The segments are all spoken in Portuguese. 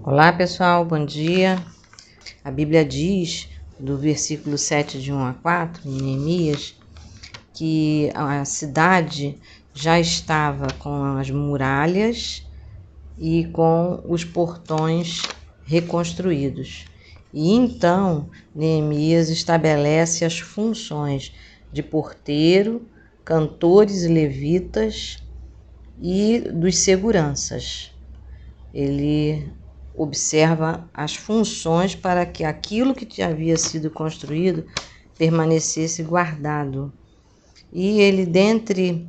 Olá pessoal, bom dia. A Bíblia diz, do versículo 7 de 1 a 4, em Neemias, que a cidade já estava com as muralhas e com os portões reconstruídos. E então Neemias estabelece as funções de porteiro, cantores e levitas e dos seguranças. Ele observa as funções para que aquilo que havia sido construído permanecesse guardado. E ele, dentre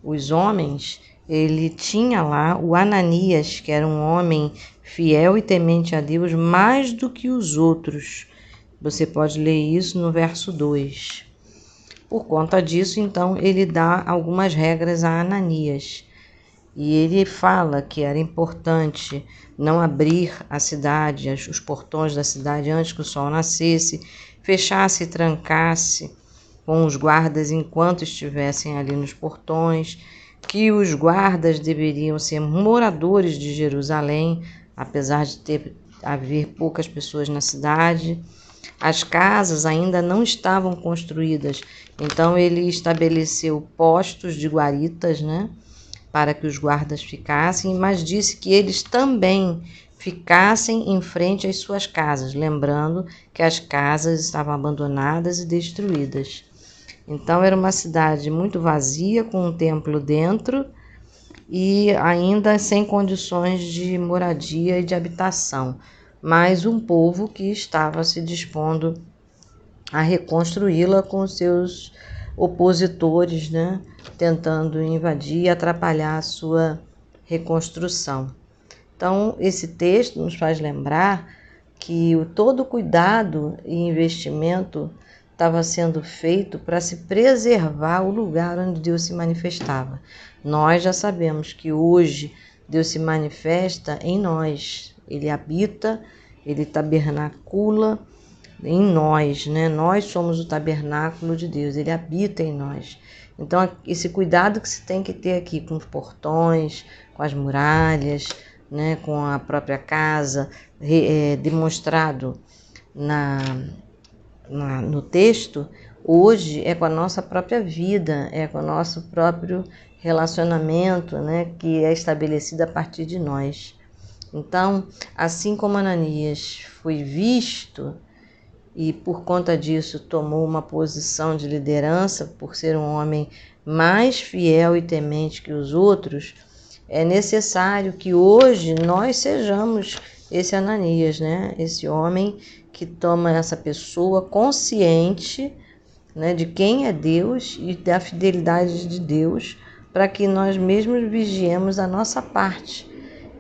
os homens, ele tinha lá o Ananias, que era um homem fiel e temente a Deus mais do que os outros. Você pode ler isso no verso 2. Por conta disso, então, ele dá algumas regras a Ananias. E ele fala que era importante não abrir a cidade, os portões da cidade antes que o sol nascesse, fechasse e trancasse com os guardas enquanto estivessem ali nos portões, que os guardas deveriam ser moradores de Jerusalém, apesar de haver poucas pessoas na cidade. As casas ainda não estavam construídas, então ele estabeleceu postos de guaritas, para que os guardas ficassem, mas disse que eles também ficassem em frente às suas casas, lembrando que as casas estavam abandonadas e destruídas. Então era uma cidade muito vazia, com um templo dentro e ainda sem condições de moradia e de habitação, mas um povo que estava se dispondo a reconstruí-la com seus opositores, tentando invadir e atrapalhar a sua reconstrução. Então, esse texto nos faz lembrar que todo cuidado e investimento estava sendo feito para se preservar o lugar onde Deus se manifestava. Nós já sabemos que hoje Deus se manifesta em nós. Ele habita, ele tabernacula em nós, Nós somos o tabernáculo de Deus, ele habita em nós. Então, esse cuidado que se tem que ter aqui com os portões, com as muralhas, com a própria casa, demonstrado no texto, hoje é com a nossa própria vida, é com o nosso próprio relacionamento, que é estabelecido a partir de nós. Então, assim como Ananias foi visto e por conta disso tomou uma posição de liderança, por ser um homem mais fiel e temente que os outros, é necessário que hoje nós sejamos esse Ananias, Esse homem que toma essa pessoa consciente, de quem é Deus e da fidelidade de Deus, para que nós mesmos vigiemos a nossa parte.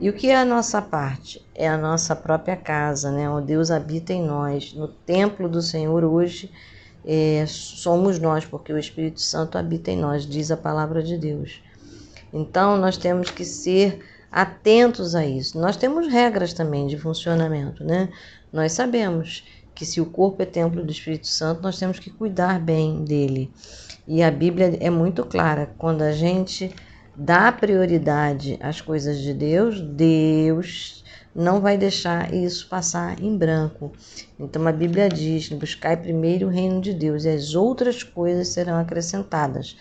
E o que é a nossa parte? É a nossa própria casa, onde Deus habita em nós. No templo do Senhor hoje somos nós, porque o Espírito Santo habita em nós, diz a palavra de Deus. Então, nós temos que ser atentos a isso. Nós temos regras também de funcionamento, Nós sabemos que se o corpo é templo do Espírito Santo, nós temos que cuidar bem dele. E a Bíblia é muito clara, quando a gente dá prioridade às coisas de Deus, Deus não vai deixar isso passar em branco. Então a Bíblia diz: buscai primeiro o reino de Deus e as outras coisas serão acrescentadas.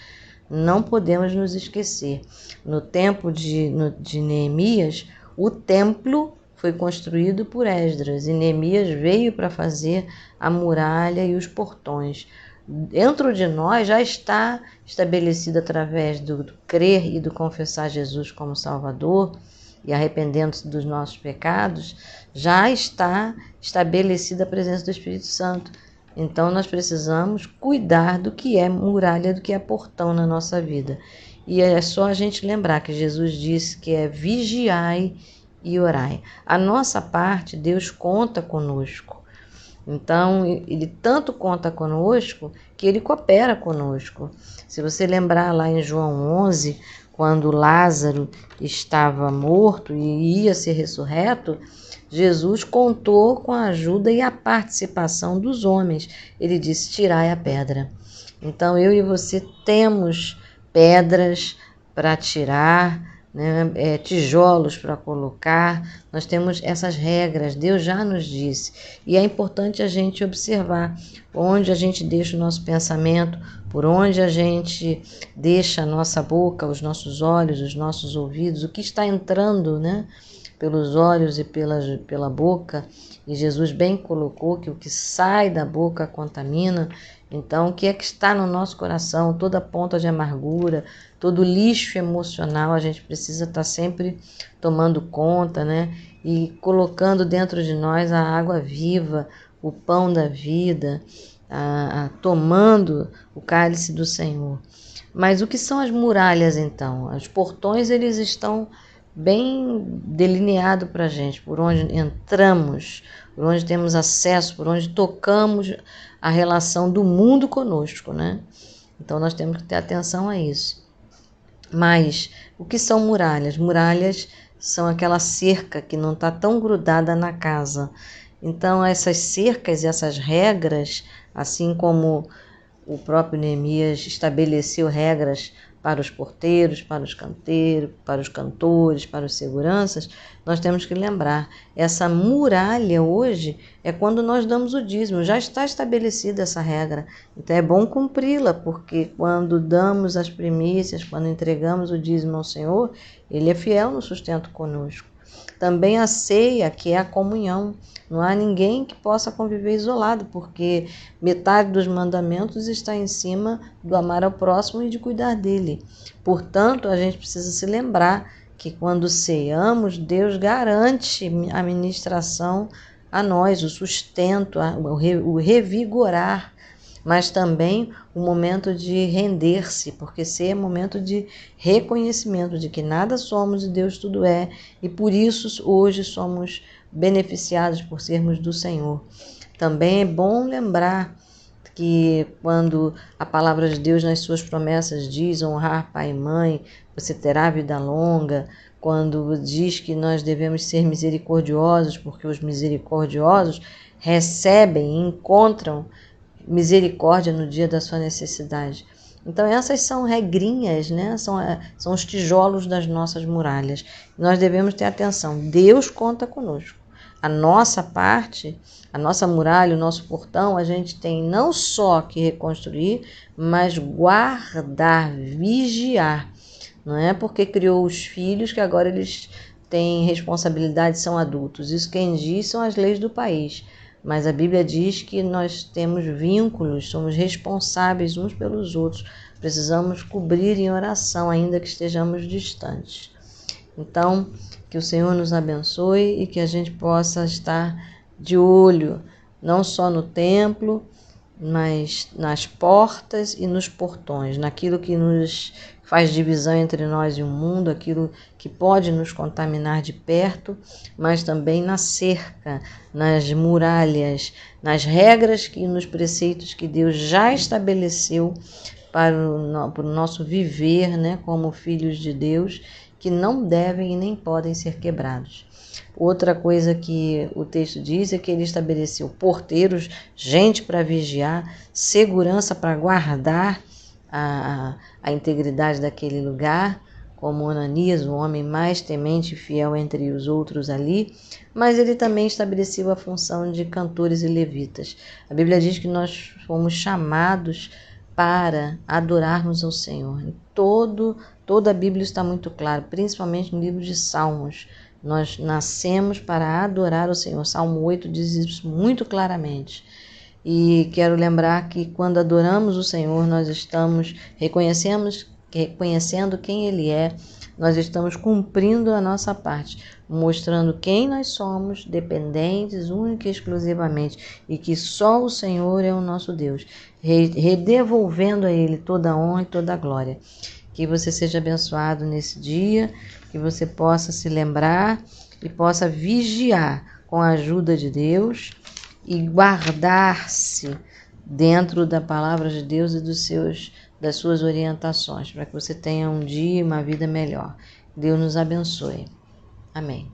Não podemos nos esquecer. No tempo de Neemias, o templo foi construído por Esdras e Neemias veio para fazer a muralha e os portões. Dentro de nós já está estabelecido através do crer e do confessar Jesus como Salvador e arrependendo-se dos nossos pecados, já está estabelecida a presença do Espírito Santo. Então nós precisamos cuidar do que é muralha, do que é portão na nossa vida. E é só a gente lembrar que Jesus disse que é vigiai e orai. A nossa parte, Deus conta conosco. Então, ele tanto conta conosco que ele coopera conosco. Se você lembrar lá em João 11, quando Lázaro estava morto e ia ser ressurreto, Jesus contou com a ajuda e a participação dos homens. Ele disse: tirai a pedra. Então, eu e você temos pedras para tirar, né, tijolos para colocar. Nós temos essas regras, Deus já nos disse. E é importante a gente observar onde a gente deixa o nosso pensamento, por onde a gente deixa a nossa boca, os olhos, os nossos ouvidos, o que está entrando, né, pelos olhos e pela boca. E Jesus bem colocou que o que sai da boca contamina. Então, o que é que está no nosso coração? Toda ponta de amargura, todo lixo emocional, a gente precisa estar sempre tomando conta, né? E colocando dentro de nós a água viva, o pão da vida, tomando o cálice do Senhor. Mas o que são as muralhas, então? Os portões, eles estão bem delineados para a gente, por onde entramos, por onde temos acesso, por onde tocamos a relação do mundo conosco, né? Então nós temos que ter atenção a isso. Mas o que são muralhas? Muralhas são aquela cerca que não está tão grudada na casa. Então essas cercas e essas regras, assim como o próprio Neemias estabeleceu regras para os porteiros, para os canteiros, para os cantores, para os seguranças, nós temos que lembrar, essa muralha hoje é quando nós damos o dízimo, já está estabelecida essa regra, então é bom cumpri-la, porque quando damos as primícias, quando entregamos o dízimo ao Senhor, Ele é fiel no sustento conosco. Também a ceia, que é a comunhão. Não há ninguém que possa conviver isolado, porque metade dos mandamentos está em cima do amar ao próximo e de cuidar dele. Portanto, a gente precisa se lembrar que quando ceamos, Deus garante a ministração a nós, o sustento, o revigorar, mas também o momento de render-se, porque ceia é momento de reconhecimento de que nada somos e Deus tudo é, e por isso hoje somos beneficiados por sermos do Senhor. Também é bom lembrar que quando a palavra de Deus nas suas promessas diz honrar pai e mãe, você terá vida longa, quando diz que nós devemos ser misericordiosos, porque os misericordiosos recebem e encontram misericórdia no dia da sua necessidade. Então essas são regrinhas, né? São os tijolos das nossas muralhas. Nós devemos ter atenção, Deus conta conosco. A nossa parte, a nossa muralha, o nosso portão, a gente tem não só que reconstruir, mas guardar, vigiar. Não é porque criou os filhos que agora eles têm responsabilidade, são adultos. Isso quem diz são as leis do país. Mas a Bíblia diz que nós temos vínculos, somos responsáveis uns pelos outros. Precisamos cobrir em oração, ainda que estejamos distantes. Então, que o Senhor nos abençoe e que a gente possa estar de olho, não só no templo, mas nas portas e nos portões, naquilo que nos faz divisão entre nós e o mundo, aquilo que pode nos contaminar de perto, mas também na cerca, nas muralhas, nas regras e nos preceitos que Deus já estabeleceu para o nosso viver, né, como filhos de Deus, que não devem e nem podem ser quebrados. Outra coisa que o texto diz é que ele estabeleceu porteiros, gente para vigiar, segurança para guardar a integridade daquele lugar, como Ananias, o homem mais temente e fiel entre os outros ali, mas ele também estabeleceu a função de cantores e levitas. A Bíblia diz que nós fomos chamados para adorarmos ao Senhor. Toda a Bíblia está muito clara, principalmente no livro de Salmos. Nós nascemos para adorar o Senhor. Salmo 8 diz isso muito claramente. E quero lembrar que quando adoramos o Senhor, nós estamos reconhecendo quem Ele é, nós estamos cumprindo a nossa parte, mostrando quem nós somos, dependentes, única e exclusivamente, e que só o Senhor é o nosso Deus, redevolvendo a Ele toda a honra e toda a glória. Que você seja abençoado nesse dia, que você possa se lembrar e possa vigiar com a ajuda de Deus e guardar-se dentro da palavra de Deus e das suas orientações, para que você tenha um dia e uma vida melhor. Deus nos abençoe. Amém.